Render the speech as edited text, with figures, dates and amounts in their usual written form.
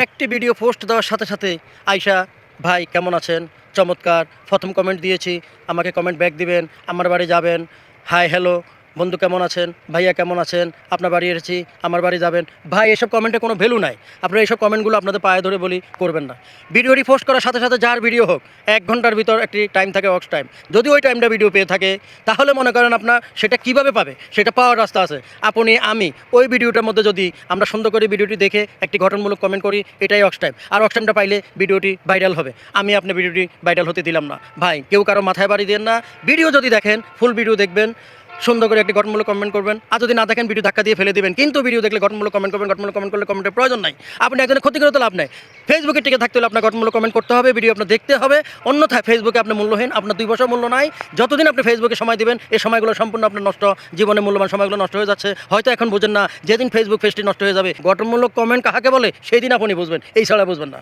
একটি video post দেওয়ার সাথে সাথে আয়শা ভাই কেমন আছেন, চমৎকার, প্রথম কমেন্ট দিয়েছি, আমাকে কমেন্ট ব্যাক দিবেন, আমার বাড়ি যাবেন, হাই হ্যালো বন্ধু কেমন আছেন, ভাইয়া কেমন আছেন, আপনার বাড়ি এসেছি, আমার বাড়ি যাবেন। ভাই এসব কমেন্টে কোনো ভ্যালু নাই। আপনারা এইসব কমেন্টগুলো আপনাদের পায়ে ধরে বলি করবেন না। ভিডিওটি পোস্ট করার সাথে সাথে যার ভিডিও হোক 1 ঘন্টার ভিতর একটি টাইম থাকে, ওয়াক্স টাইম। যদি ওই টাইমটা ভিডিও পেয়ে থাকে তাহলে মনে করেন আপনার সেটা কিভাবে পাবে, সেটা পাওয়ার রাস্তা আছে। আপনি আমি ওই ভিডিওটার মধ্যে যদি আমরা সুন্দর করে ভিডিওটি দেখে একটি গঠনমূলক কমেন্ট করি, এটাই ওয়াক্স টাইম। আর ওয়াক্স টাইমটা পাইলে ভিডিওটি ভাইরাল হবে। আমি আপনার ভিডিওটি ভাইরাল হতে দিলাম না। ভাই কেউ কারো মাথায় বাড়ি দেন না। ভিডিও যদি দেখেন ফুল ভিডিও দেখবেন, সুন্দর করে একটি গঠনমূলক কমেন্ট করবেন। আর যদি না দেখেন ভিডিও ধাক্কা দিয়ে ফেলে দিবেন। কিন্তু ভিডিও দেখলে গঠনমূলক কমেন্ট করবেন। গঠনমূলক কমেন্ট করলে কমেন্টের প্রয়োজন নাই। আপনি একজনের ক্ষতি করে তো লাভ নাই। ফেসবুকে টিকে থাকতে হলে আপনার গঠনমূলক কমেন্ট করতে হবে, ভিডিও আপনার দেখতে হবে। অন্যথায় ফেসবুকে আপনার মূল্যহীন, আপনার 2 বছর মূল্য নাই। যতদিন আপনি ফেসবুকে সময় দিবেন এই সময়গুলো সম্পূর্ণ আপনার নষ্ট, জীবনের মূল্যবান সময়গুলো নষ্ট হয়ে যাচ্ছে। হয়তো এখন বুঝেন না, যেদিন ফেসবুক পেজটি নষ্ট হয়ে যাবে, গঠনমূলক কমেন্ট কাহাকে বলে সেই দিন আপনি বুঝবেন, এই ছাড়া বুঝবেন না।